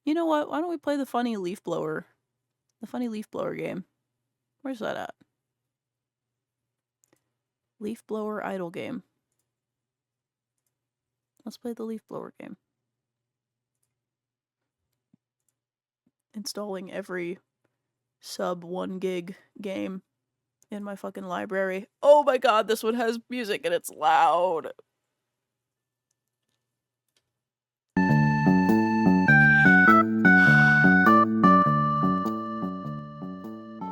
You know what? Why don't we play the funny leaf blower? The funny leaf blower game. Where's that at? Leaf blower idle game. Let's play the leaf blower game. Installing every sub 1 gig game in my fucking library. Oh my god, this one has music and it's loud.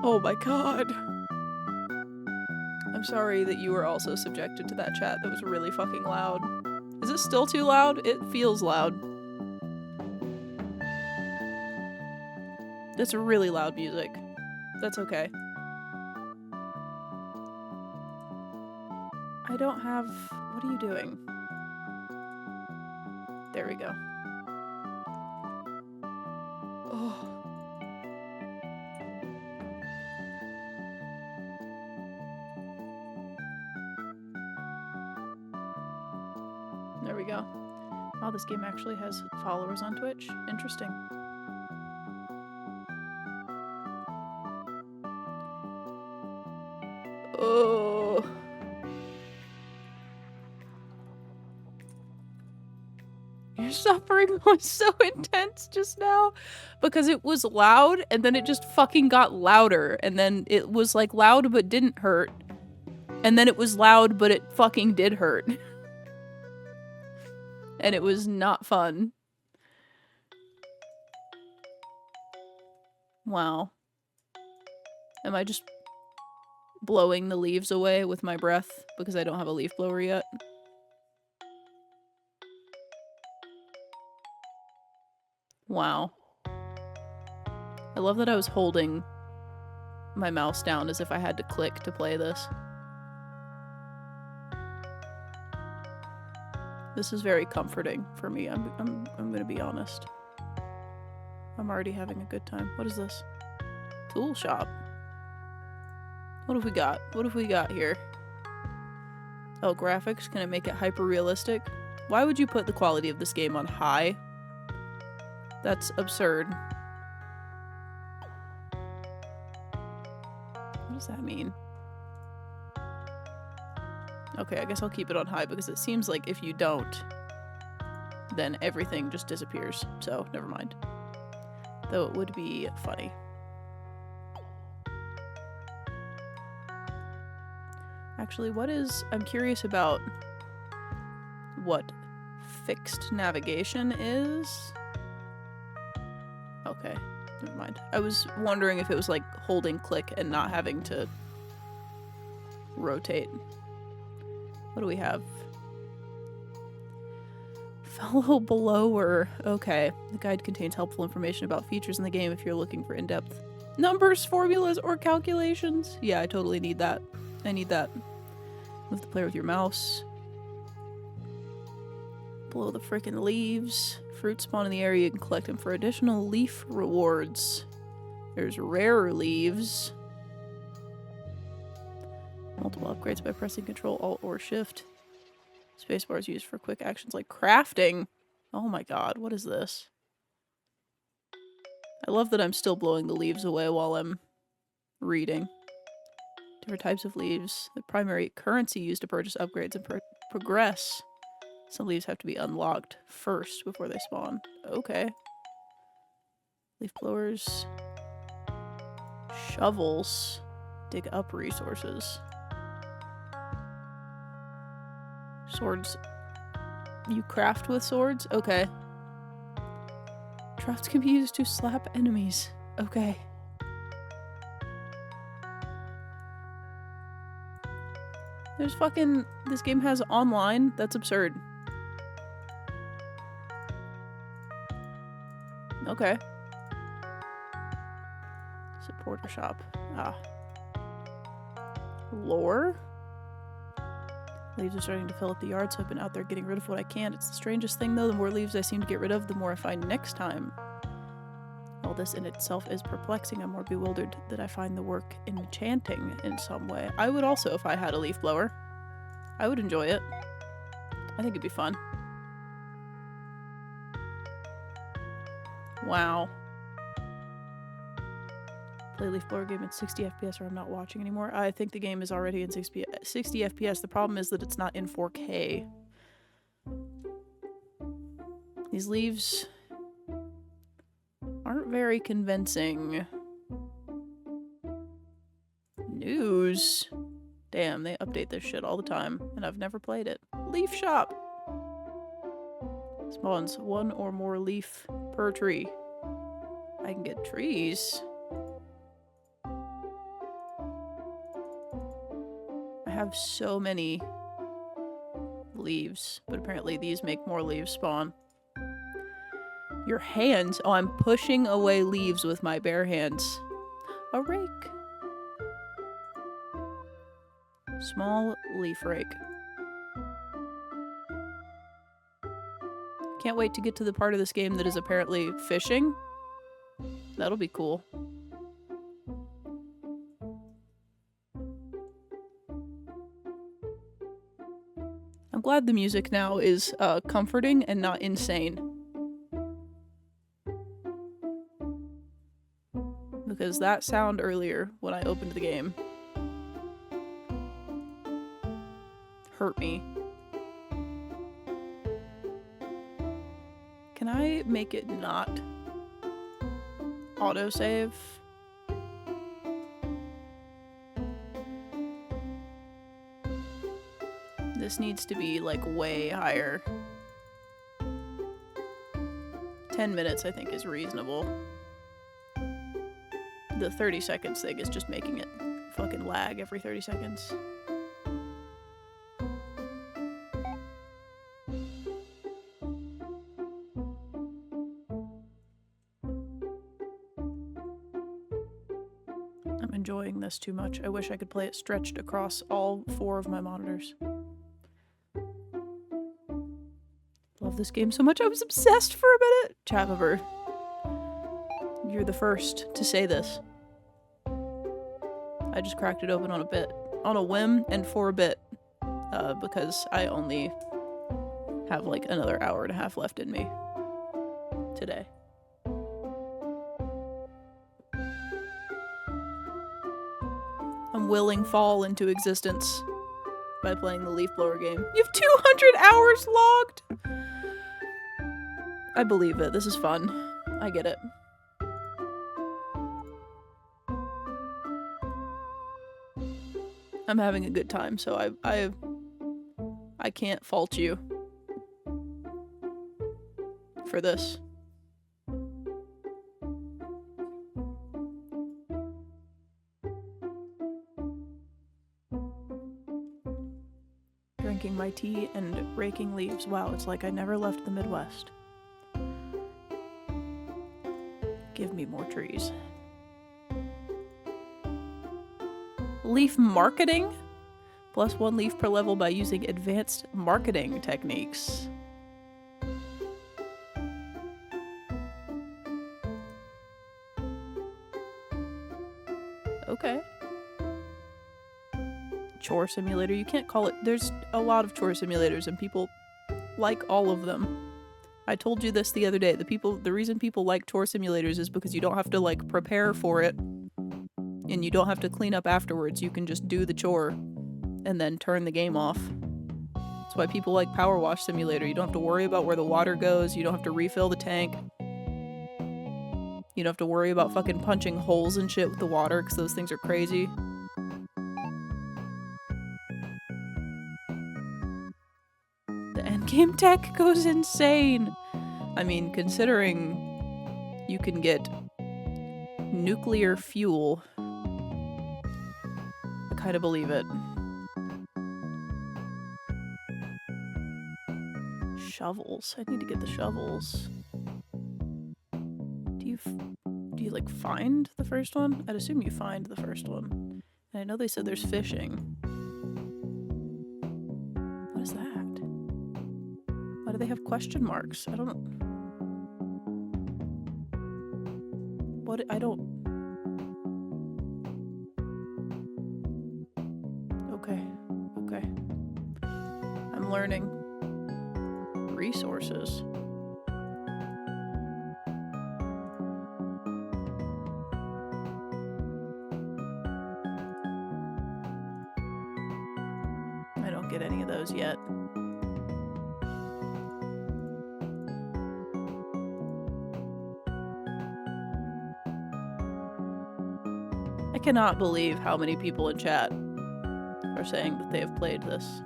Oh my god. I'm sorry that you were also subjected to that chat. That was really fucking loud. Is it still too loud? It feels loud. That's really loud music. That's okay. I don't have... What are you doing? There we go. Oh. There we go. Oh, this game actually has followers on Twitch. Interesting. Oh. Your suffering was so intense just now because it was loud and then it just fucking got louder and then it was like loud but didn't hurt and then it was loud but it fucking did hurt. And it was not fun. Wow. Am I just blowing the leaves away with my breath because I don't have a leaf blower yet? Wow. I love that I was holding my mouse down as if I had to click to play this. This is very comforting for me. I'm gonna be honest. I'm already having a good time. What is this? Tool shop. What have we got? What have we got here? Oh, graphics. Can I make it hyper realistic? Why would you put the quality of this game on high? That's absurd. What does that mean? Okay, I guess I'll keep it on high because it seems like if you don't, then everything just disappears. So, never mind. Though it would be funny. Actually, I'm curious about what fixed navigation is. Okay, never mind. I was wondering if it was like holding click and not having to rotate. What do we have? Fellow blower. Okay. The guide contains helpful information about features in the game if you're looking for in-depth numbers, formulas, or calculations. Yeah, I totally need that. I need that. Move the player with your mouse. Blow the frickin' leaves. Fruits spawn in the area. You can collect them for additional leaf rewards. There's rare leaves. Multiple upgrades by pressing Control, Alt, or Shift. Spacebar is used for quick actions like crafting. Oh my god, what is this? I love that I'm still blowing the leaves away while I'm reading. Different types of leaves. The primary currency used to purchase upgrades and progress. Some leaves have to be unlocked first before they spawn. Okay. Leaf blowers. Shovels. Dig up resources. Swords. You craft with swords? Okay. Drafts can be used to slap enemies. Okay. There's fucking... This game has online? That's absurd. Okay. Supporter shop. Ah. Lore? Leaves are starting to fill up the yard, so I've been out there getting rid of what I can. It's the strangest thing, though. The more leaves I seem to get rid of, the more I find next time. All this in itself is perplexing. I'm more bewildered that I find the work enchanting in some way. I would also if I had a leaf blower. I would enjoy it. I think it'd be fun. Wow. Play Leaf Blower game at 60 FPS or I'm not watching anymore. I think the game is already in 60 FPS. The problem is that it's not in 4K. These leaves aren't very convincing. News. Damn, they update this shit all the time, and I've never played it. Leaf shop. Spawns 1 or more leaf per tree. I can get trees. I have so many leaves, but apparently these make more leaves spawn. Your hands. Oh, I'm pushing away leaves with my bare hands. A rake. Small leaf rake. Can't wait to get to the part of this game that is apparently fishing. That'll be cool. I'm glad the music now is comforting and not insane. Because that sound earlier when I opened the game hurt me. Can I make it not autosave? This needs to be like way higher. 10 minutes I think is reasonable. The 30 seconds thing is just making it fucking lag every 30 seconds. I'm enjoying this too much. I wish I could play it stretched across all 4 of my monitors. Love this game so much. I was obsessed for a minute. Chavaver, you're the first to say this. I just cracked it open on a whim and for a bit, because I only have like another hour and a half left in me today. I'm willing fall into existence by playing the leaf blower game. You have 200 hours logged! I believe it. This is fun. I get it. I'm having a good time, so I can't fault you for this. Drinking my tea and raking leaves. Wow, it's like I never left the Midwest. Give me more trees. Leaf marketing? +1 leaf per level by using advanced marketing techniques. Okay. Chore simulator. You can't call it. There's a lot of chore simulators and people like all of them. I told you this the other day. The reason people like chore simulators is because you don't have to like prepare for it and you don't have to clean up afterwards. You can just do the chore and then turn the game off. That's why people like Power Wash Simulator. You don't have to worry about where the water goes. You don't have to refill the tank. You don't have to worry about fucking punching holes and shit with the water because those things are crazy. The endgame tech goes insane. I mean, considering you can get nuclear fuel, I kind of believe it. Shovels. I need to get the shovels. Do you like find the first one? I'd assume you find the first one. And I know they said there's fishing. What is that? Why do they have question marks? I don't know. What? I don't... Okay. Okay. I'm learning. Resources. don't get any of those yet. I cannot believe how many people in chat are saying that they have played this.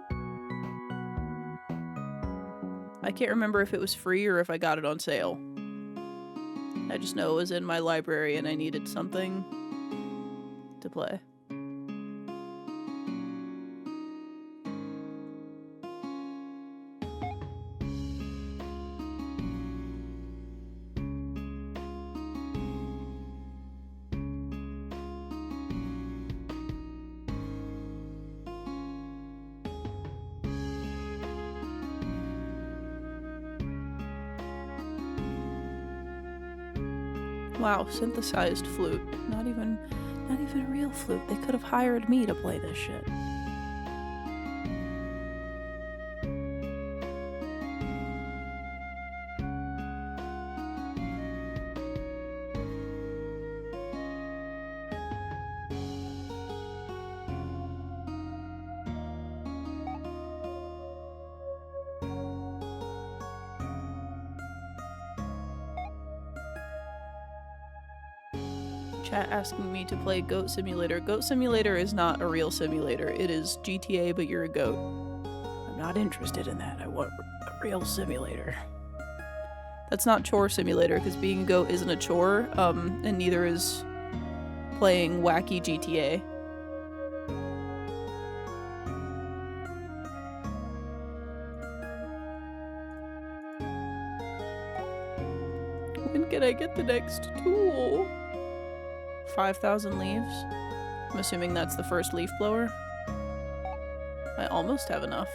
I can't remember if it was free or if I got it on sale. I just know it was in my library and I needed something to play. Wow, synthesized flute. Not even a real flute. They could have hired me to play this shit. Chat asking me to play Goat Simulator. Goat Simulator is not a real simulator. It is GTA, but you're a goat. I'm not interested in that. I want a real simulator. That's not Chore Simulator, because being a goat isn't a chore, and neither is playing wacky GTA. When can I get the next tool? 5,000 leaves. I'm assuming that's the first leaf blower. I almost have enough.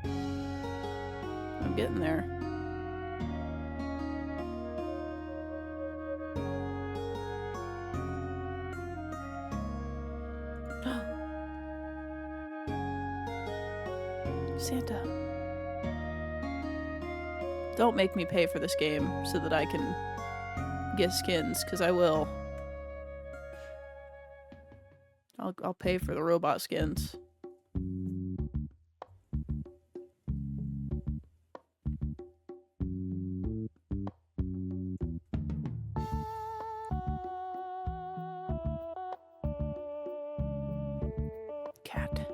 I'm getting there. Santa. Don't make me pay for this game so that I can get skins, because I will. I'll pay for the robot skins. Cat.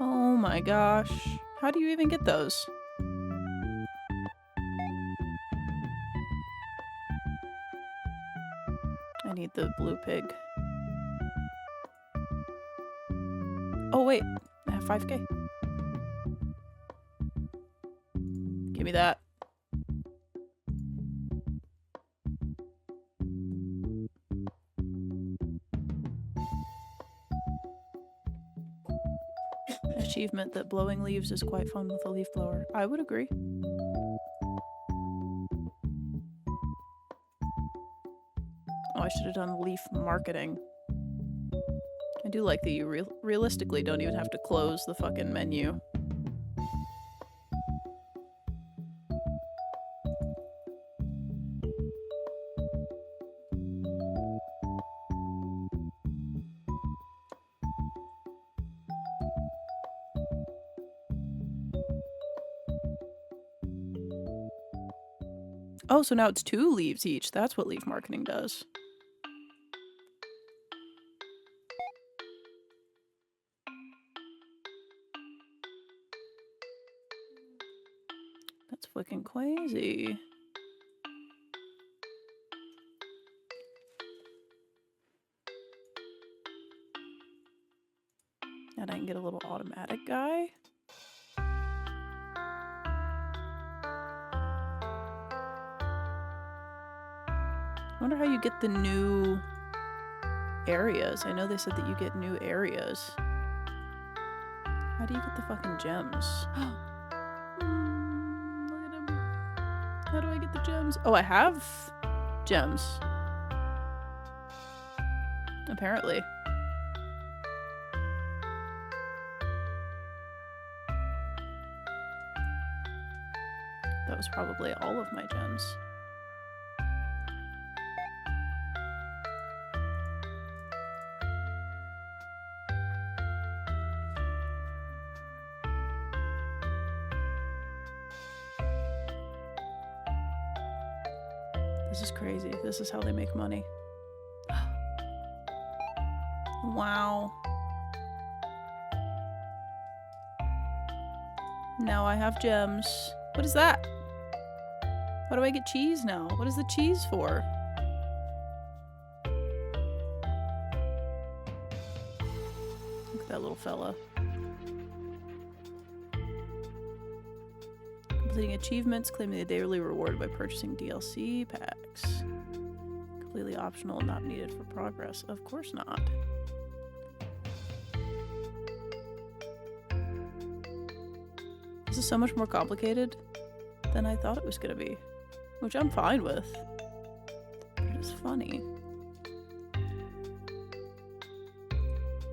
Oh my gosh. How do you even get those? I need the blue pig. Oh wait, I have 5K. Give me that. Achievement that blowing leaves is quite fun with a leaf blower. I would agree. Oh, I should have done leaf marketing. I do like that you realistically don't even have to close the fucking menu. Oh, so now it's 2 leaves each. That's what leaf marketing does. That's fucking crazy. And I can get a little automatic guy. I wonder how you get the new areas. I know they said that you get new areas. How do you get the fucking gems? Look at him. How do I get the gems? Oh, I have gems. Apparently. was probably all of my gems. This is crazy. This is how they make money. Wow. Now I have gems. What is that? Why do I get cheese now? What is the cheese for? Look at that little fella. Completing achievements, claiming a daily reward by purchasing DLC packs. Completely optional, not needed for progress. Of course not. This is so much more complicated than I thought it was gonna be, which I'm fine with. But it's funny.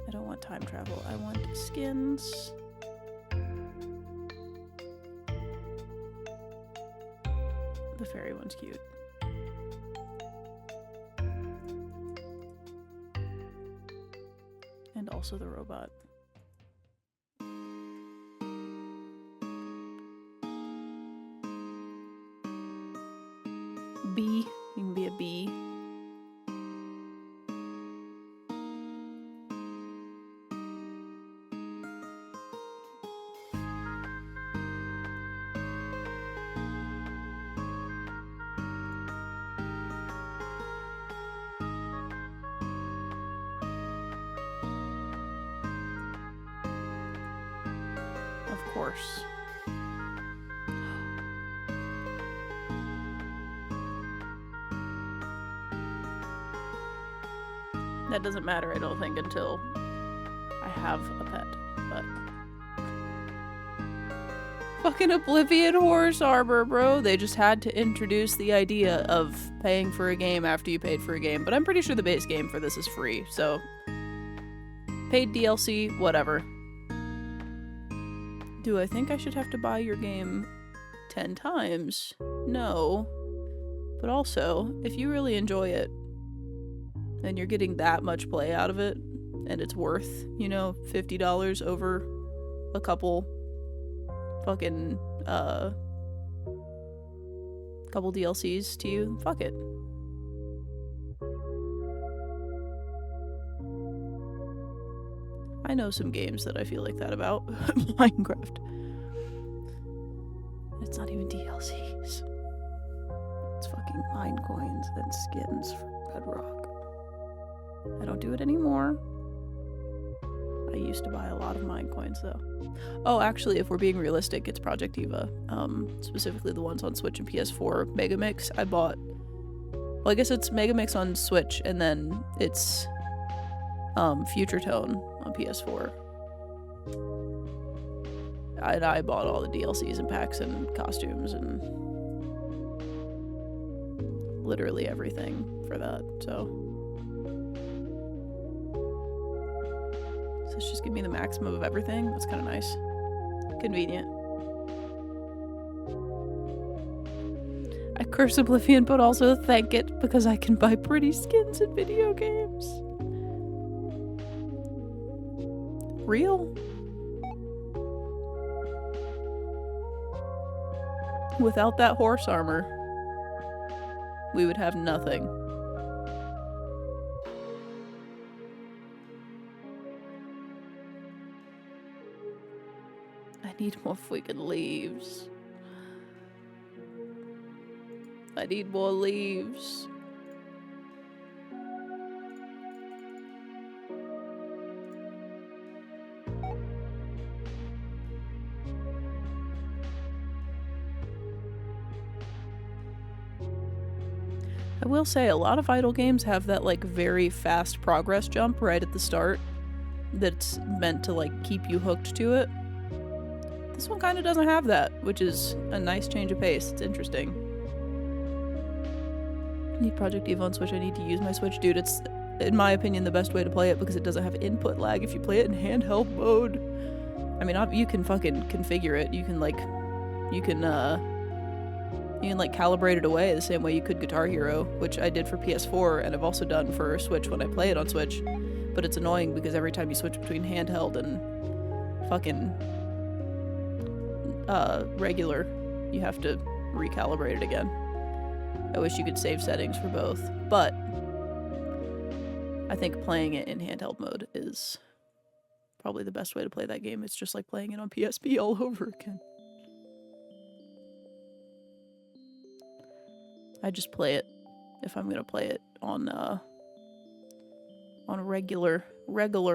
I don't want time travel. I want skins. The fairy one's cute. And also the robot. Bee. You can be a bee. Of course. That doesn't matter, I don't think, until I have a pet, but... Fucking Oblivion Horse Arbor, bro! They just had to introduce the idea of paying for a game after you paid for a game, but I'm pretty sure the base game for this is free, so... Paid DLC, whatever. Do I think I should have to buy your game 10 times? No. But also, if you really enjoy it, and you're getting that much play out of it, and it's worth, you know, $50 over a couple fucking, couple DLCs to you, fuck it. I know some games that I feel like that about. Minecraft. It's not even DLCs. It's fucking mine coins and skins for Bedrock. I don't do it anymore. I used to buy a lot of mine coins though. Oh, actually, if we're being realistic, it's Project Eva. Specifically the ones on Switch and PS4. Megamix, I bought... Well, I guess it's Megamix on Switch, and then it's Future Tone on PS4. And I bought all the DLCs and packs and costumes and literally everything for that, so... Let's just give me the maximum of everything. That's kind of nice. Convenient. I curse Oblivion, but also thank it because I can buy pretty skins in video games. Real? Without that horse armor, we would have nothing. I need more freaking leaves. I need more leaves. I will say a lot of idle games have that like very fast progress jump right at the start that's meant to like keep you hooked to it. This one kind of doesn't have that, which is a nice change of pace. It's interesting. I need Project Eva on Switch. I need to use my Switch. Dude, it's, in my opinion, the best way to play it because it doesn't have input lag if you play it in handheld mode. I mean, you can fucking configure it. You can, like, You can like calibrate it away the same way you could Guitar Hero, which I did for PS4 and I've also done for Switch when I play it on Switch. But it's annoying because every time you switch between handheld and fucking regular, you have to recalibrate it again. I wish you could save settings for both, but I think playing it in handheld mode is probably the best way to play that game. It's just like playing it on PSP all over again. I just play it if I'm gonna play it on a regular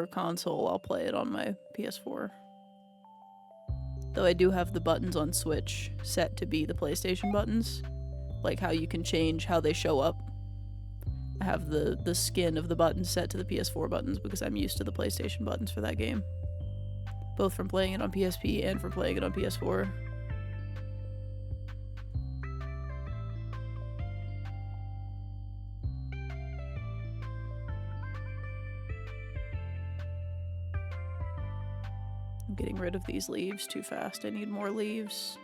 console. I'll play it on my PS4. Though I do have the buttons on Switch set to be the PlayStation buttons, like how you can change how they show up. I have the skin of the buttons set to the PS4 buttons because I'm used to the PlayStation buttons for that game, both from playing it on PSP and from playing it on PS4. I'm getting rid of these leaves too fast. I need more leaves.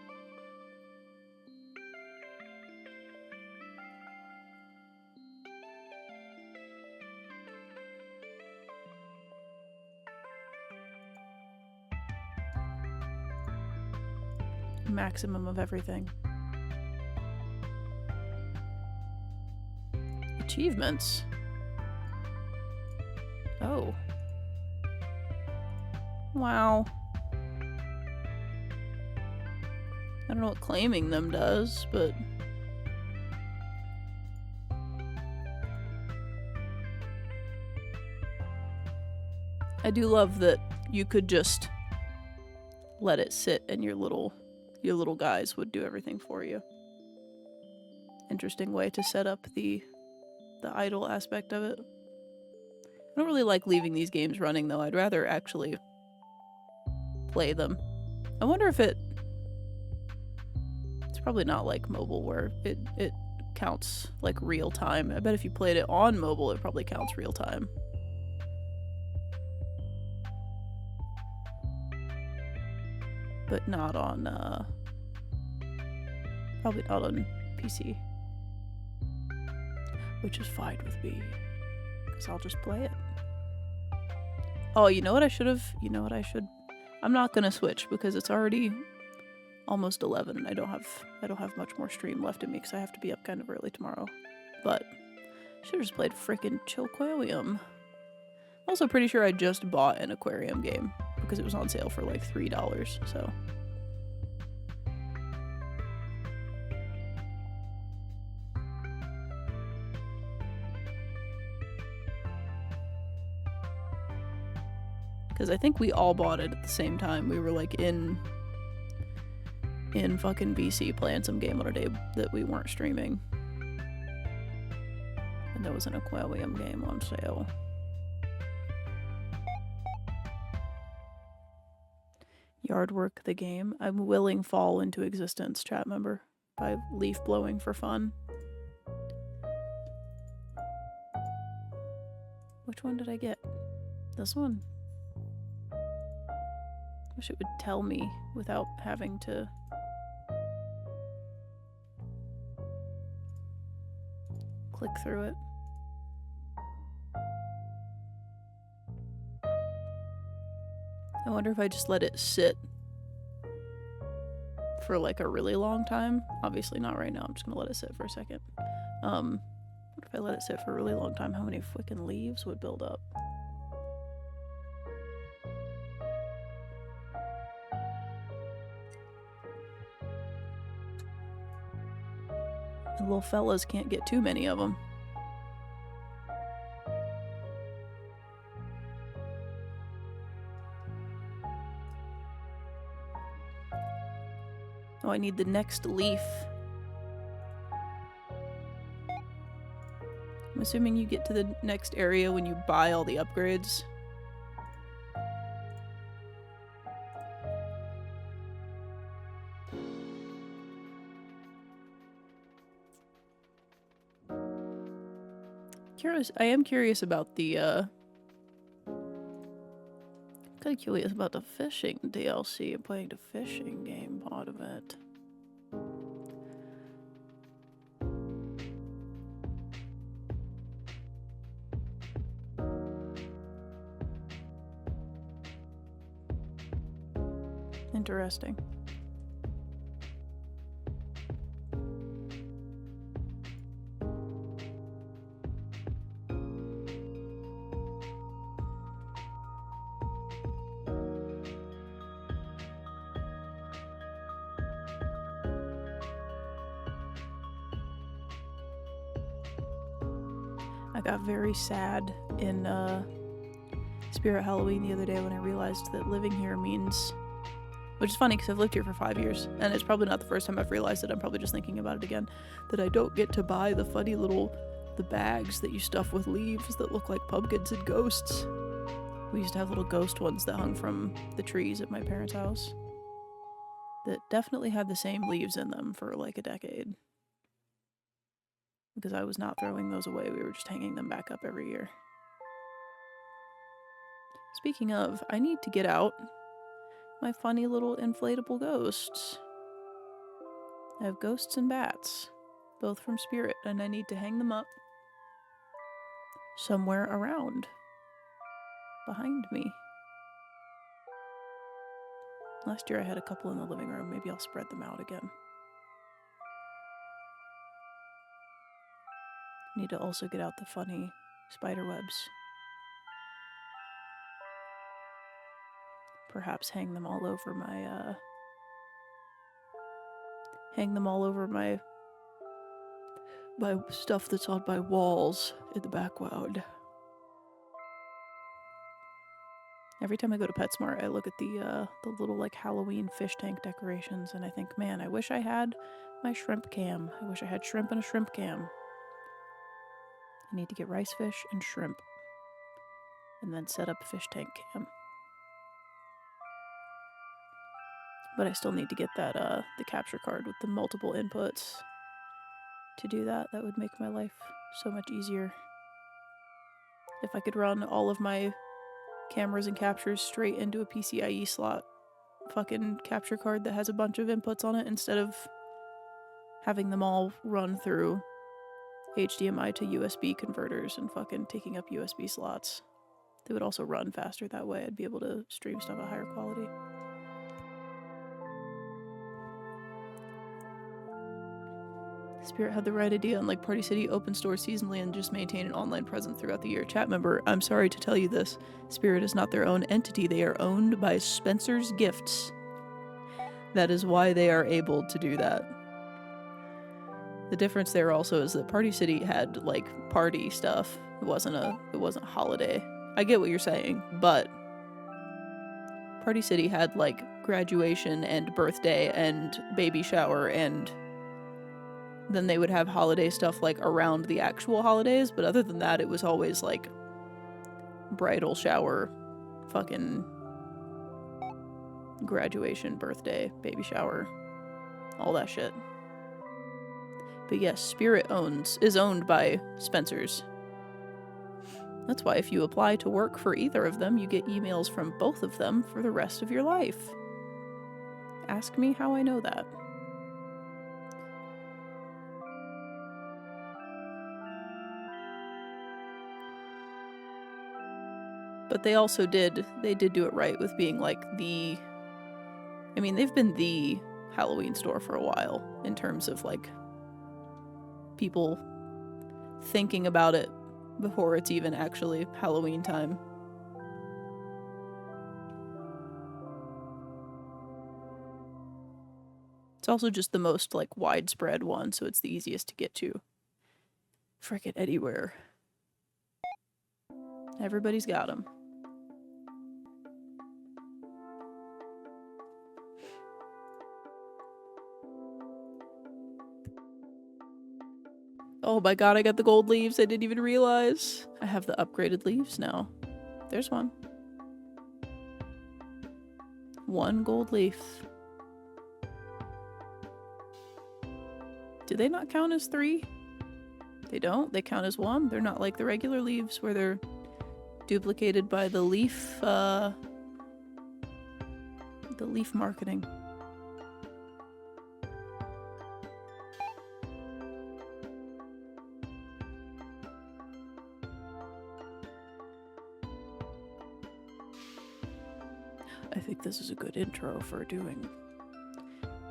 Maximum of everything. Achievements. Oh. Wow. I don't know what claiming them does, but I do love that you could just let it sit and your little guys would do everything for you. Interesting way to set up the idle aspect of it. I don't really like leaving these games running though. I'd rather actually play them. I wonder if it's probably not like mobile where it counts like real time. I bet if you played it on mobile it probably counts real time. But not on probably not on PC. Which is fine with me, because I'll just play it. Oh, you know what I should have? I'm not gonna switch because it's already almost 11 and I don't have much more stream left in me because I have to be up kind of early tomorrow. But should have just played frickin' Chillquarium. Also pretty sure I just bought an aquarium game because it was on sale for like $3, so. Because I think we all bought it at the same time. We were like in fucking BC playing some game on a day that we weren't streaming. And there was an aquarium game on sale. Yardwork the game. I'm willing fall into existence, chat member, by leaf blowing for fun. Which one did I get? This one? Wish it would tell me without having to click through it. I wonder if I just let it sit for like a really long time. Obviously not right now, I'm just gonna let it sit for a second. What if I let it sit for a really long time? How many freaking leaves would build up? The little fellas can't get too many of them. Oh, I need the next leaf. I'm assuming you get to the next area when you buy all the upgrades. I am curious about the, kind of curious about the fishing DLC. I'm playing the fishing game part of it. Interesting. I got very sad in Spirit Halloween the other day when I realized that living here means, which is funny because I've lived here for 5 years, and it's probably not the first time I've realized it. I'm probably just thinking about it again, that I don't get to buy the funny little the bags that you stuff with leaves that look like pumpkins and ghosts. We used to have little ghost ones that hung from the trees at my parents' house that definitely had the same leaves in them for like a decade. Because I was not throwing those away, we were just hanging them back up every year. Speaking of, I need to get out my funny little inflatable ghosts. I have ghosts and bats, both from Spirit, and I need to hang them up somewhere around behind me. Last year I had a couple in the living room. Maybe I'll spread them out again. Need to also get out the funny spider webs. Perhaps hang them all over my stuff that's on my walls in the background. Every time I go to PetSmart, I look at the little like Halloween fish tank decorations, and I think, man, I wish I had my shrimp cam. I wish I had shrimp and a shrimp cam. I need to get rice fish and shrimp, and then set up a fish tank cam. But I still need to get that the capture card with the multiple inputs to do that. That would make my life so much easier. If I could run all of my cameras and captures straight into a PCIe slot fucking capture card that has a bunch of inputs on it, instead of having them all run through HDMI to USB converters and fucking taking up USB slots. They would also run faster that way. I'd be able to stream stuff at higher quality. Spirit had the right idea, unlike Party City, open store seasonally and just maintain an online presence throughout the year. Chat member, I'm sorry to tell you this. Spirit is not their own entity. They are owned by Spencer's Gifts. That is why they are able to do that. The difference there also is that Party City had like party stuff. It wasn't holiday. I get what you're saying, but Party City had like graduation and birthday and baby shower, and then they would have holiday stuff like around the actual holidays, but other than that, it was always like bridal shower, fucking graduation, birthday, baby shower, all that shit. But yes, Spirit is owned by Spencer's. That's why if you apply to work for either of them, you get emails from both of them for the rest of your life. Ask me how I know that. But they also did do it right with being like they've been the Halloween store for a while in terms of like people thinking about it before it's even actually Halloween time. It's also just the most like widespread one, so it's the easiest to get to. Frickin' anywhere. Everybody's got them. Oh my god, I got the gold leaves. I didn't even realize. I have the upgraded leaves now. There's one. One gold leaf. Do they not count as 3? They don't. They count as 1. They're not like the regular leaves where they're duplicated by the leaf marketing. I think this is a good intro for doing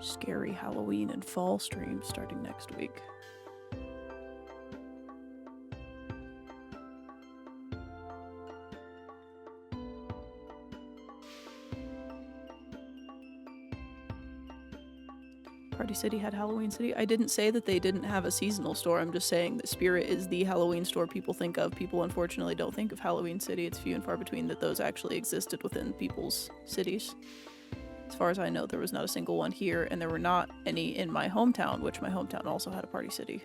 scary Halloween and fall streams starting next week. Party City had Halloween City. I didn't say that they didn't have a seasonal store. I'm just saying that Spirit is the Halloween store people think of. People unfortunately don't think of Halloween City. It's few and far between that those actually existed within people's cities. As far as I know, there was not a single one here, and there were not any in my hometown, which my hometown also had a Party City.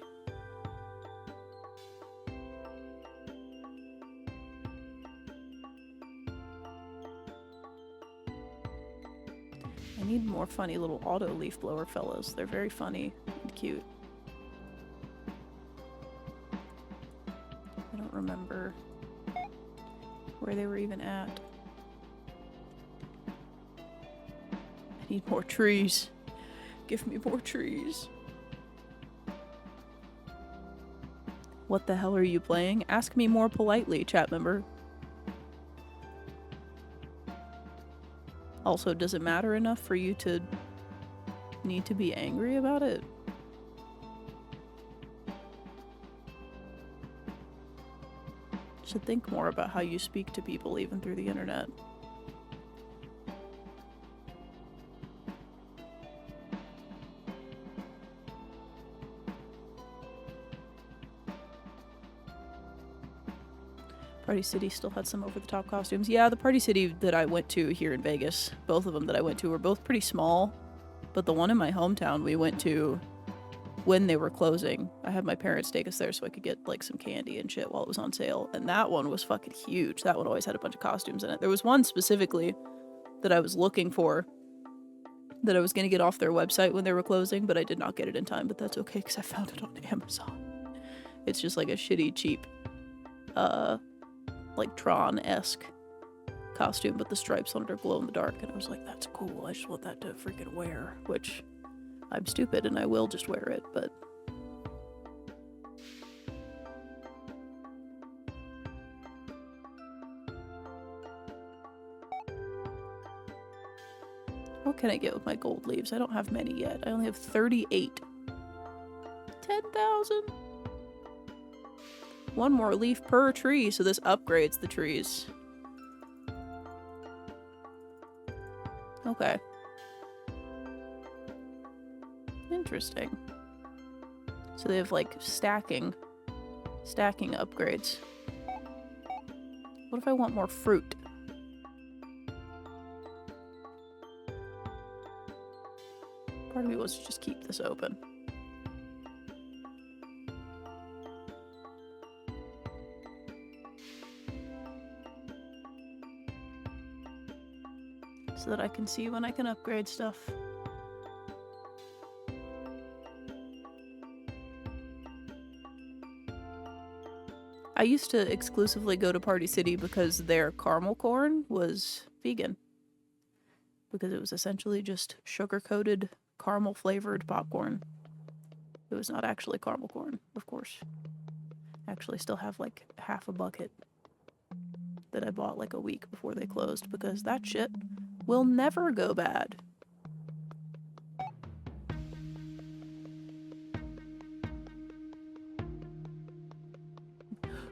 I need more funny little auto leaf blower fellows. They're very funny and cute. I don't remember where they were even at. I need more trees. Give me more trees. What the hell are you playing? Ask me more politely, chat member. Also, does it matter enough for you to need to be angry about it? Should think more about how you speak to people even through the internet. Party City still had some over-the-top costumes. Yeah, the Party City that I went to here in Vegas, both of them that I went to were both pretty small, but the one in my hometown we went to when they were closing. I had my parents take us there so I could get like some candy and shit while it was on sale, and that one was fucking huge. That one always had a bunch of costumes in it. There was one specifically that I was looking for that I was going to get off their website when they were closing, but I did not get it in time, but that's okay because I found it on Amazon. It's just like a shitty, cheap, like Tron-esque costume, but the stripes on it are glow in the dark, and I was like, that's cool, I just want that to freaking wear, which I'm stupid and I will just wear it, but what can I get with my gold leaves? I don't have many yet. I only have 38. 10,000? One more leaf per tree, so this upgrades the trees. Okay. Interesting. So they have like stacking upgrades. What if I want more fruit? Part of me wants to just keep this open. So that I can see when I can upgrade stuff. I used to exclusively go to Party City because their caramel corn was vegan. Because it was essentially just sugar-coated, caramel-flavored popcorn. It was not actually caramel corn, of course. I actually still have like half a bucket that I bought like a week before they closed because that shit will never go bad.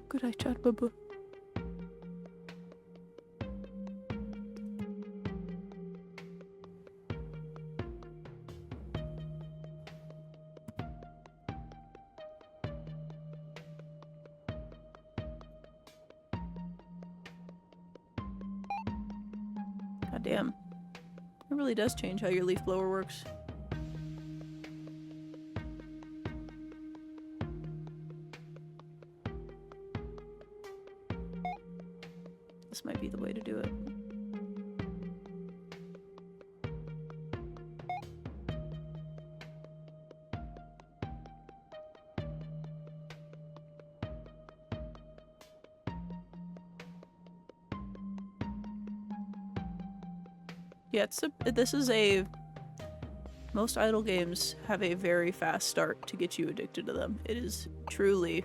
Good night, chat, bubba. God damn. It really does change how your leaf blower works. This might be the way to do it. Yeah, this is a... Most idle games have a very fast start to get you addicted to them. It is truly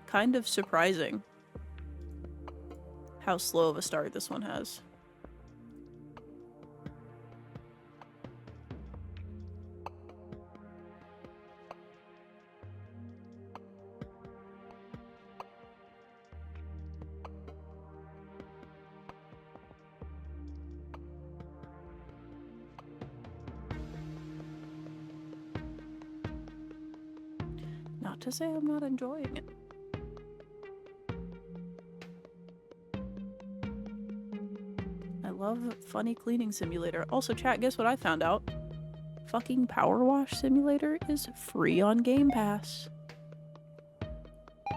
kind of surprising how slow of a start this one has. Not to say I'm not enjoying it. I love funny cleaning simulator. Also, chat, guess what I found out? Fucking Power Wash Simulator is free on Game Pass.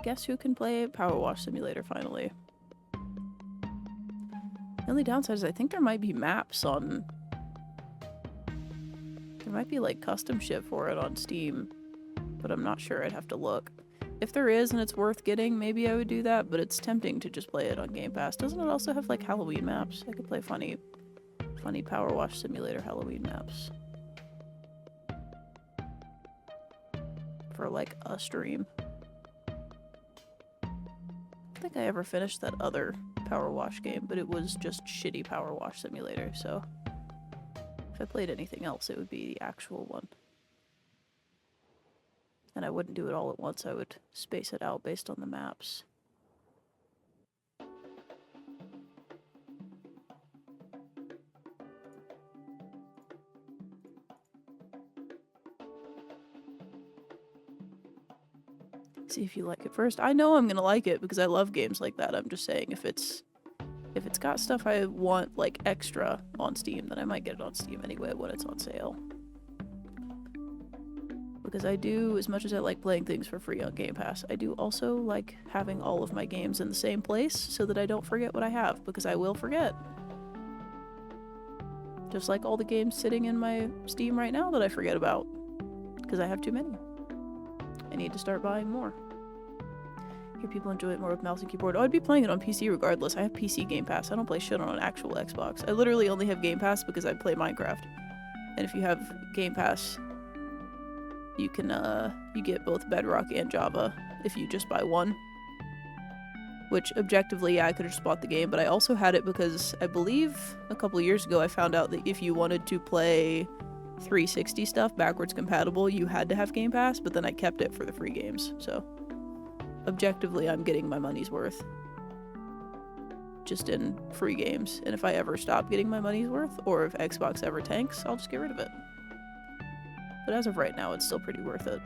Guess who can play Power Wash Simulator finally? The only downside is I think there might be maps on... There might be like custom shit for it on Steam, but I'm not sure. I'd have to look. If there is and it's worth getting, maybe I would do that, but it's tempting to just play it on Game Pass. Doesn't it also have like Halloween maps? I could play funny Power Wash Simulator Halloween maps. For like a stream. I don't think I ever finished that other Power Wash game, but it was just shitty Power Wash Simulator, so if I played anything else, it would be the actual one. And I wouldn't do it all at once, I would space it out based on the maps. See if you like it first. I know I'm gonna like it because I love games like that. I'm just saying if it's got stuff I want like extra on Steam, then I might get it on Steam anyway when it's on sale. Because I do, as much as I like playing things for free on Game Pass, I do also like having all of my games in the same place so that I don't forget what I have, because I will forget. Just like all the games sitting in my Steam right now that I forget about, because I have too many. I need to start buying more. Hear people enjoy it more with mouse and keyboard. Oh, I'd be playing it on PC regardless. I have PC Game Pass. I don't play shit on an actual Xbox. I literally only have Game Pass because I play Minecraft. And if you have Game Pass, you can, you get both Bedrock and Java if you just buy one. Which, objectively, yeah, I could have just bought the game, but I also had it because I believe a couple years ago I found out that if you wanted to play 360 stuff backwards compatible, you had to have Game Pass, but then I kept it for the free games, so objectively I'm getting my money's worth just in free games, and if I ever stop getting my money's worth, or if Xbox ever tanks, I'll just get rid of it. But as of right now, it's still pretty worth it.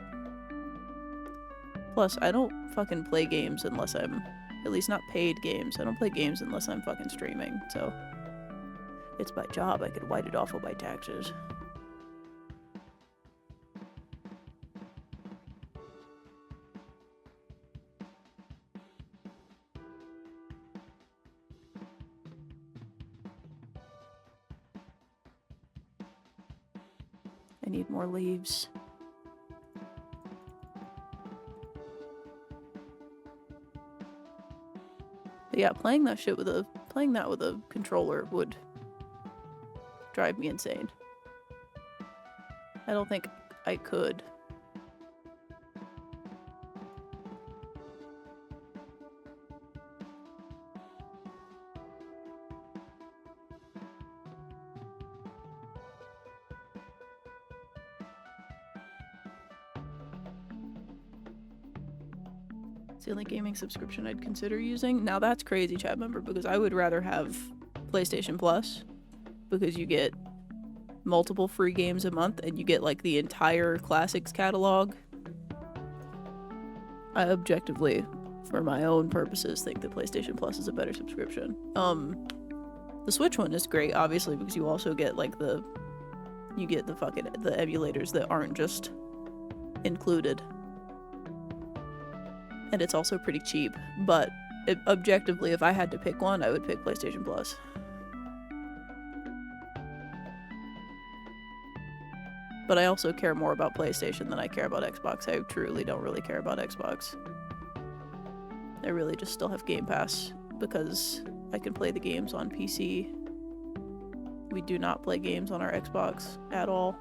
Plus, I don't fucking play games unless I'm, at least not paid games, I don't play games unless I'm fucking streaming, so it's my job, I could white it off with my taxes. I need more leaves. But yeah, playing that with a controller would drive me insane. I don't think I could. It's the only gaming subscription I'd consider using. Now that's crazy, chat member, because I would rather have PlayStation Plus, because you get multiple free games a month and you get like the entire classics catalog. I objectively, for my own purposes, think that PlayStation Plus is a better subscription. The Switch one is great, obviously, because you also get like the emulators that aren't just included. And it's also pretty cheap, but objectively, if I had to pick one, I would pick PlayStation Plus. But I also care more about PlayStation than I care about Xbox. I truly don't really care about Xbox. I really just still have Game Pass because I can play the games on PC. We do not play games on our Xbox at all.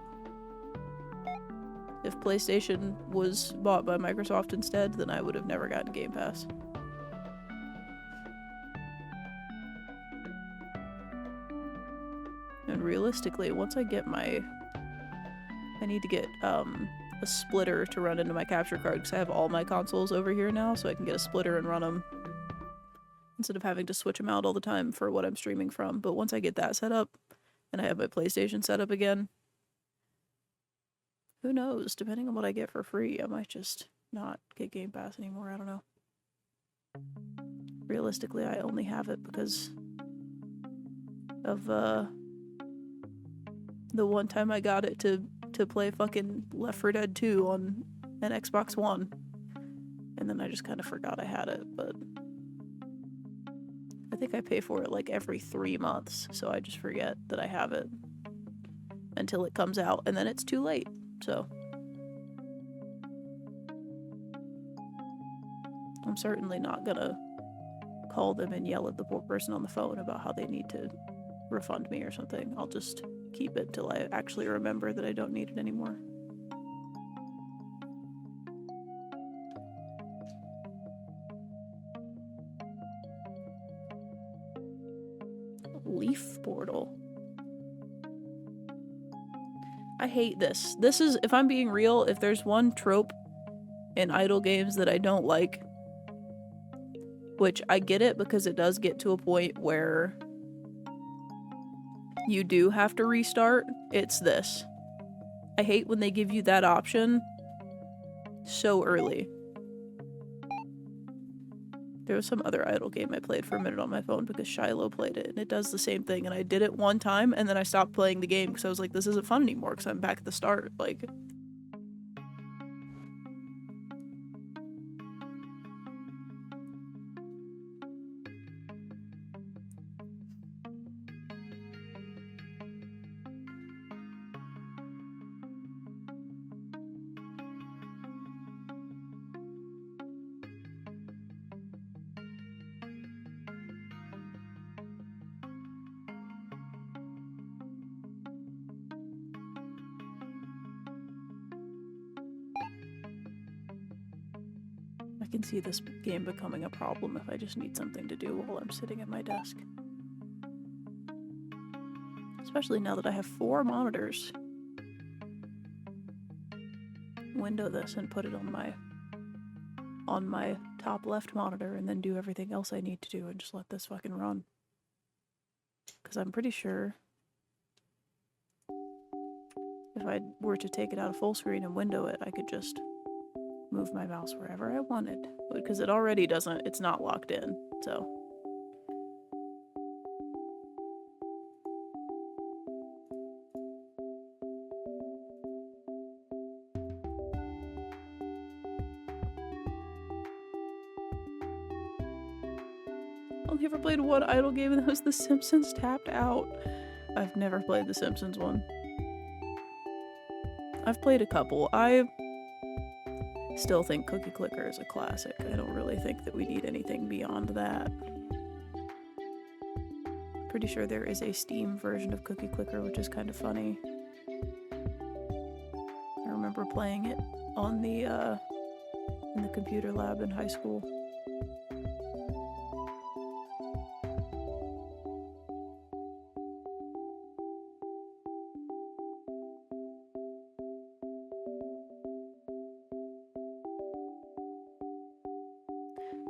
If PlayStation was bought by Microsoft instead, then I would have never gotten Game Pass. And realistically, once I get I need to get a splitter to run into my capture card, because I have all my consoles over here now, so I can get a splitter and run them instead of having to switch them out all the time for what I'm streaming from. But once I get that set up, and I have my PlayStation set up again, who knows? Depending on what I get for free, I might just not get Game Pass anymore. I don't know. Realistically, I only have it because of the one time I got it to play fucking Left 4 Dead 2 on an Xbox One. And then I just kind of forgot I had it, but I think I pay for it like every 3 months, so I just forget that I have it until it comes out, and then it's too late, so. I'm certainly not gonna call them and yell at the poor person on the phone about how they need to refund me or something. I'll just keep it till I actually remember that I don't need it anymore. Leaf portal. I hate this. This is, if I'm being real, if there's one trope in idle games that I don't like, which I get it because it does get to a point where you do have to restart, it's this. I hate when they give you that option so early. There was some other idle game I played for a minute on my phone because Shiloh played it, and it does the same thing, and I did it one time, and then I stopped playing the game because I was like, this isn't fun anymore because I'm back at the start, like... I can see this game becoming a problem if I just need something to do while I'm sitting at my desk. Especially now that I have 4 monitors. Window this and put it on my top left monitor and then do everything else I need to do and just let this fucking run. Because I'm pretty sure if I were to take it out of full screen and window it, I could just move my mouse wherever I wanted, because it already doesn't, it's not locked in, so. I've never played one idle game and that was The Simpsons Tapped Out. I've never played The Simpsons one. I've played a couple. I still think Cookie Clicker is a classic. I don't really think that we need anything beyond that. Pretty sure there is a Steam version of Cookie Clicker, which is kind of funny. I remember playing it on the in the computer lab in high school.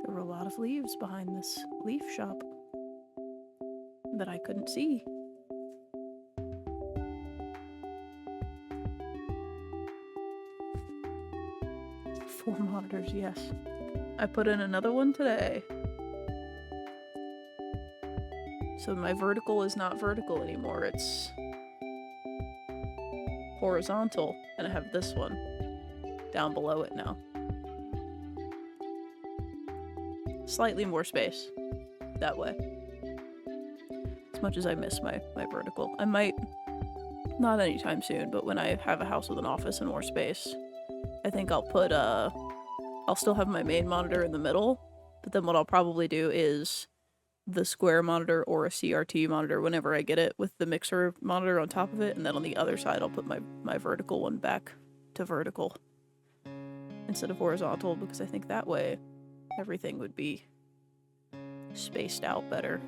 There were a lot of leaves behind this leaf shop that I couldn't see. Four monitors, yes. I put in another one today. So my vertical is not vertical anymore, it's horizontal, and I have this one down below it now. Slightly more space that way. As much as I miss my vertical. I might, not anytime soon, but when I have a house with an office and more space, I think I'll put, I'll still have my main monitor in the middle, but then what I'll probably do is the square monitor or a CRT monitor whenever I get it with the mixer monitor on top of it, and then on the other side I'll put my vertical one back to vertical instead of horizontal, because I think that way everything would be spaced out better.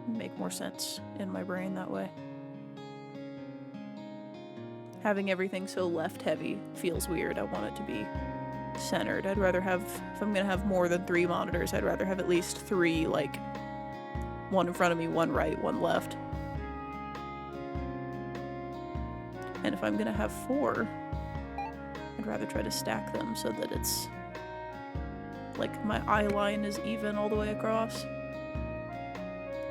Make more sense in my brain that way. Having everything so left heavy feels weird. I want it to be centered. I'd rather have, if I'm gonna have more than 3 monitors, I'd rather have at least 3, like, one in front of me, one right, one left. And if I'm gonna have 4, I'd rather try to stack them so that it's like my eye line is even all the way across.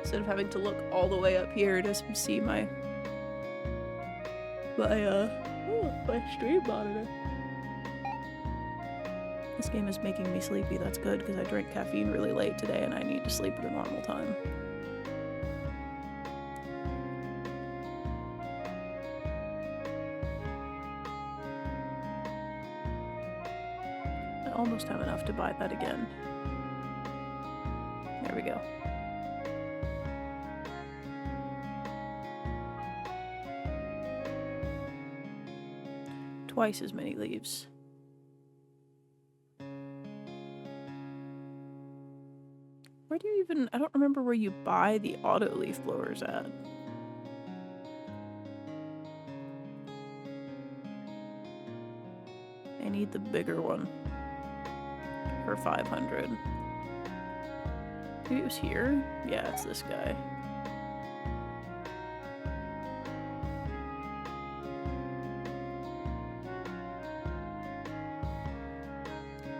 Instead of having to look all the way up here to see my stream monitor. This game is making me sleepy. That's good because I drank caffeine really late today and I need to sleep at a normal time. I almost have enough to buy that again. There we go. Twice as many leaves. Where do you even... I don't remember where you buy the auto leaf blowers at. I need the bigger one for 500. Maybe it was here? Yeah, it's this guy.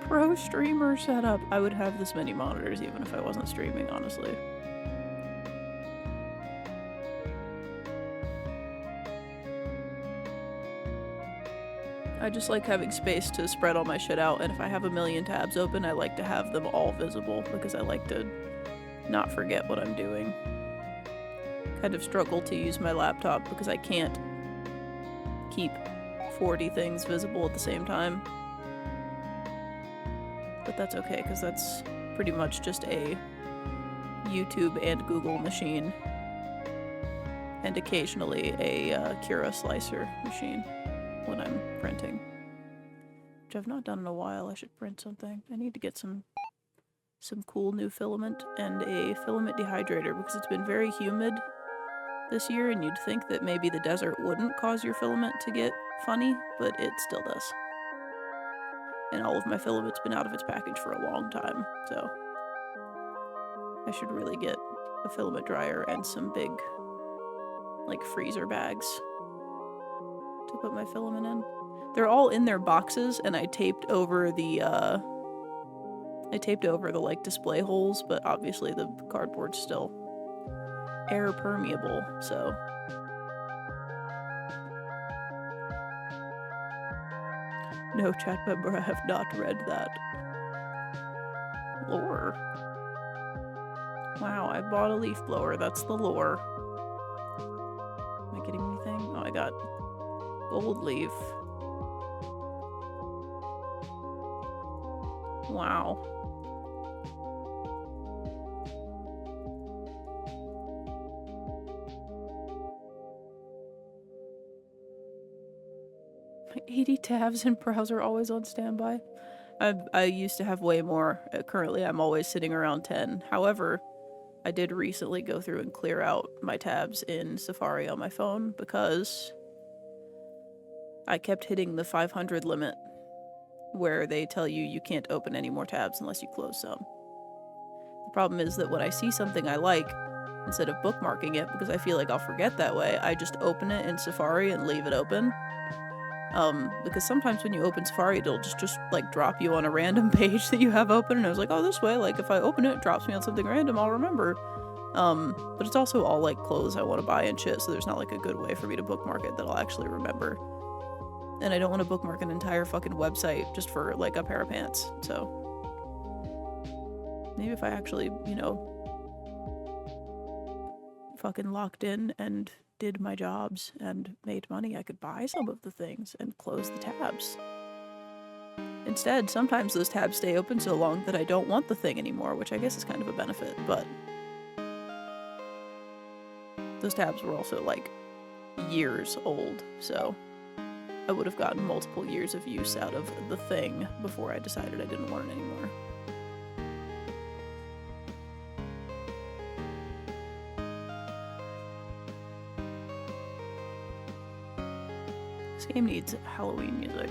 Pro streamer setup. I would have this many monitors even if I wasn't streaming, honestly. I just like having space to spread all my shit out, and if I have a million tabs open, I like to have them all visible because I like to not forget what I'm doing. Kind of struggle to use my laptop because I can't keep 40 things visible at the same time. But that's okay, because that's pretty much just a YouTube and Google machine. And occasionally a Cura slicer machine when I'm printing. Which I've not done in a while. I should print something. I need to get some cool new filament and a filament dehydrator because it's been very humid this year, and you'd think that maybe the desert wouldn't cause your filament to get funny, but it still does. And all of my filament's been out of its package for a long time, so I should really get a filament dryer and some big, like, freezer bags to put my filament in. They're all in their boxes, and I taped over the, like, display holes, but obviously the cardboard's still air permeable, so... No, chat member, I have not read that. Lore. Wow, I bought a leaf blower. That's the lore. Am I getting anything? Oh, I got gold leaf. Wow. My 80 tabs in browser always on standby. I used to have way more. Currently, I'm always sitting around 10. However, I did recently go through and clear out my tabs in Safari on my phone because I kept hitting the 500 limit where they tell you you can't open any more tabs unless you close some. The problem is that when I see something I like, instead of bookmarking it, because I feel like I'll forget that way, I just open it in Safari and leave it open. Because sometimes when you open Safari, it'll just like drop you on a random page that you have open, and I was like, oh, this way, like if I open it, it drops me on something random, I'll remember. But it's also all like clothes I want to buy and shit, so there's not like a good way for me to bookmark it that I'll actually remember. And I don't want to bookmark an entire fucking website just for like a pair of pants, so maybe if I actually, you know, fucking locked in and did my jobs and made money, I could buy some of the things and close the tabs. Instead, sometimes those tabs stay open so long that I don't want the thing anymore, which I guess is kind of a benefit, but those tabs were also like years old, so I would have gotten multiple years of use out of the thing before I decided I didn't want it anymore. This game needs Halloween music.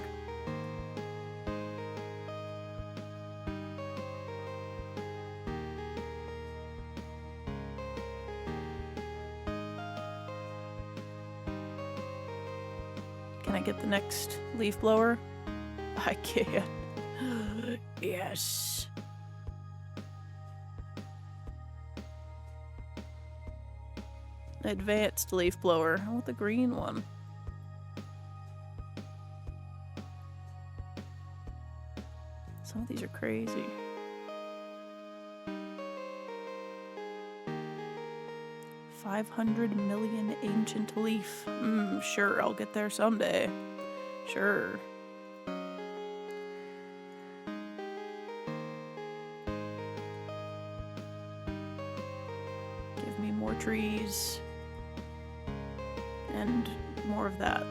Can I get the next leaf blower? I can. Yes. Advanced leaf blower. I want the green one. Some of these are crazy. $500 million ancient leaf. Sure, I'll get there someday. Sure. Give me more trees. And more of that.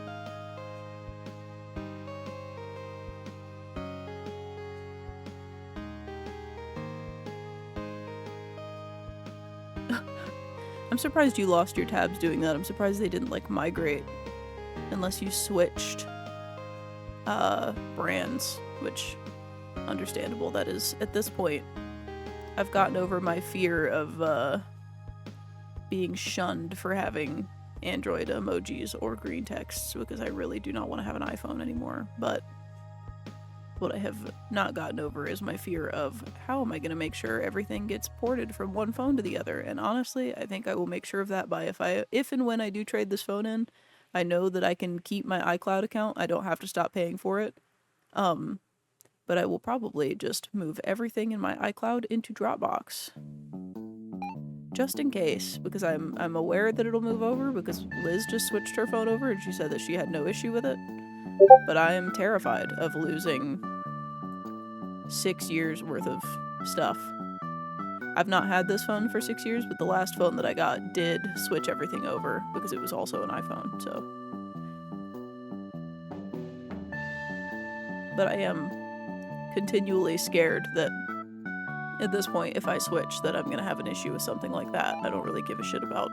I'm surprised you lost your tabs doing that. I'm surprised they didn't, like, migrate. Unless you switched brands, which, understandable. That is, at this point, I've gotten over my fear of being shunned for having Android emojis or green texts, because I really do not want to have an iPhone anymore. But what I have not gotten over is my fear of how am I going to make sure everything gets ported from one phone to the other. And honestly, I think I will make sure of that by if and when I do trade this phone in, I know that I can keep my iCloud account. I don't have to stop paying for it. But I will probably just move everything in my iCloud into Dropbox. Just in case, because I'm aware that it'll move over, because Liz just switched her phone over and she said that she had no issue with it. But I am terrified of losing 6 years worth of stuff. I've not had this phone for 6 years, but the last phone that I got did switch everything over because it was also an iPhone, so. But I am continually scared that at this point, if I switch, that I'm going to have an issue with something like that. I don't really give a shit about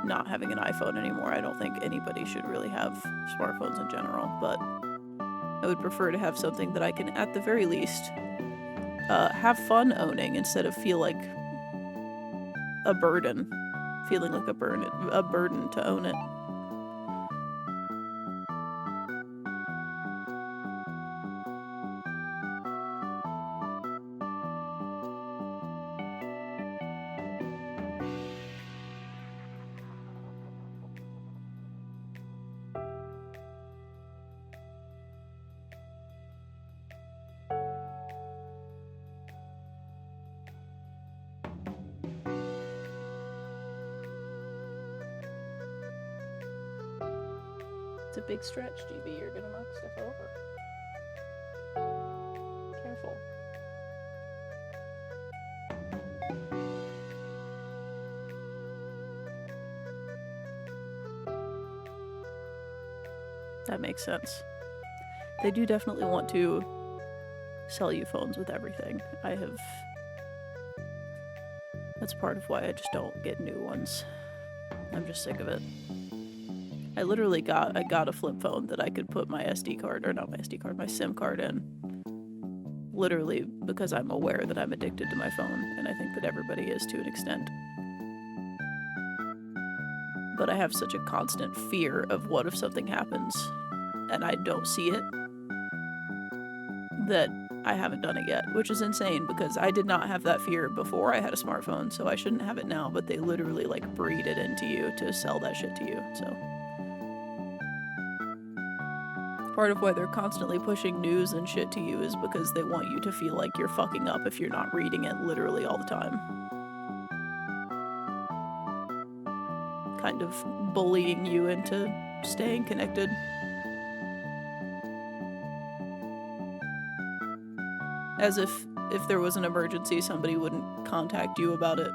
not having an iPhone anymore. I don't think anybody should really have smartphones in general, but I would prefer to have something that I can, at the very least, have fun owning instead of feel like a burden. Feeling like a burden to own it. It's a big stretch, GB. You're gonna knock stuff over. Careful. That makes sense. They do definitely want to sell you phones with everything. That's part of why I just don't get new ones. I'm just sick of it. I literally got a flip phone that I could put my SD card, or not my SD card, my SIM card in. Literally because I'm aware that I'm addicted to my phone, and I think that everybody is to an extent. But I have such a constant fear of what if something happens and I don't see it, that I haven't done it yet, which is insane because I did not have that fear before I had a smartphone, so I shouldn't have it now, but they literally like breed it into you to sell that shit to you, so. Part of why they're constantly pushing news and shit to you is because they want you to feel like you're fucking up if you're not reading it literally all the time. Kind of bullying you into staying connected. As if there was an emergency, somebody wouldn't contact you about it.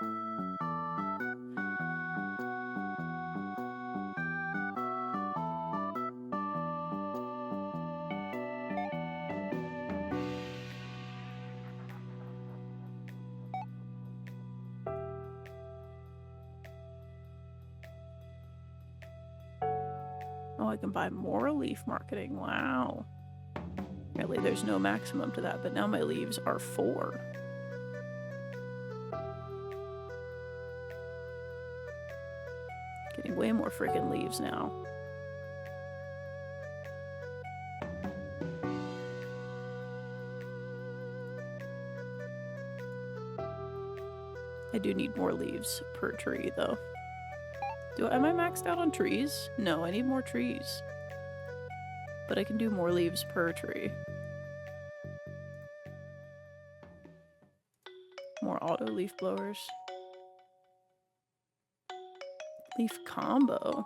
Oh, I can buy more leaf marketing. Wow. Apparently there's no maximum to that, but now my leaves are 4. Getting way more freaking leaves now. I do need more leaves per tree, though. Am I maxed out on trees? No, I need more trees. But I can do more leaves per tree. More auto leaf blowers. Leaf combo.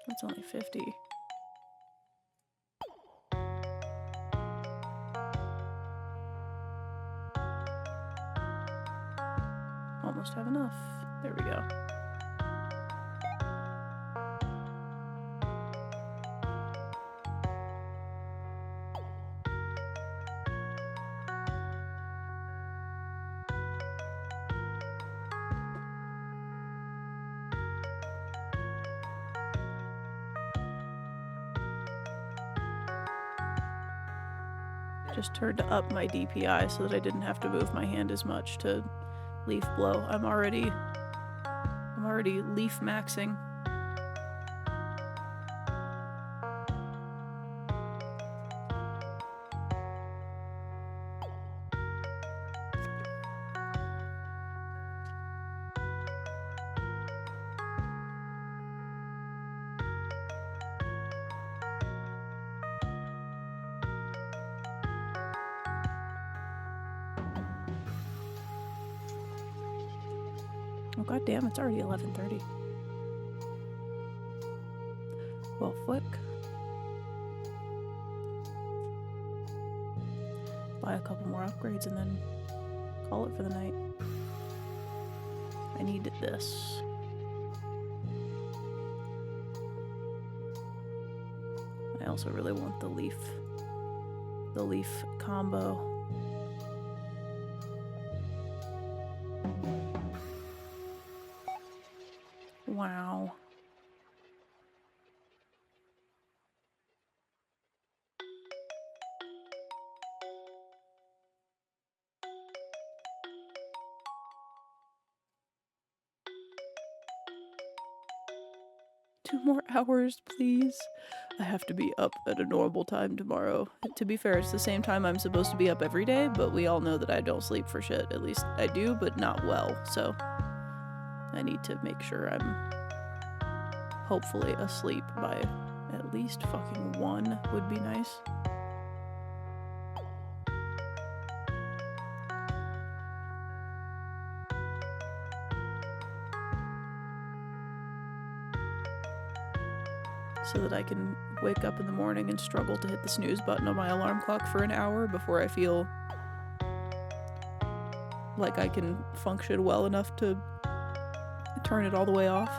That's only 50. Almost have enough. There we go. Just turned up my DPI so that I didn't have to move my hand as much to leaf blow. I'm already leaf maxing. Oh god damn, it's already 11:30. Well, flick. Buy a couple more upgrades and then call it for the night. I need this. I also really want the leaf combo. Wow. Two more hours, please. I have to be up at a normal time tomorrow. To be fair, it's the same time I'm supposed to be up every day, but we all know that I don't sleep for shit. At least I do, but not well, so I need to make sure I'm hopefully asleep by at least fucking 1 would be nice. So that I can wake up in the morning and struggle to hit the snooze button on my alarm clock for an hour before I feel like I can function well enough to turn it all the way off.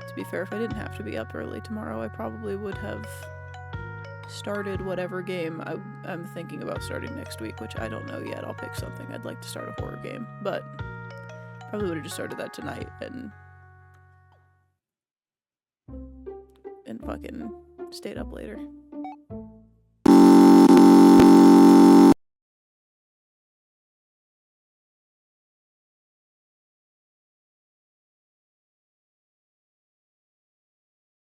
To be fair, if I didn't have to be up early tomorrow, I probably would have started whatever game I'm thinking about starting next week, which I don't know yet. I'll pick something. I'd like to start a horror game, but probably would have just started that tonight and fucking stayed up later.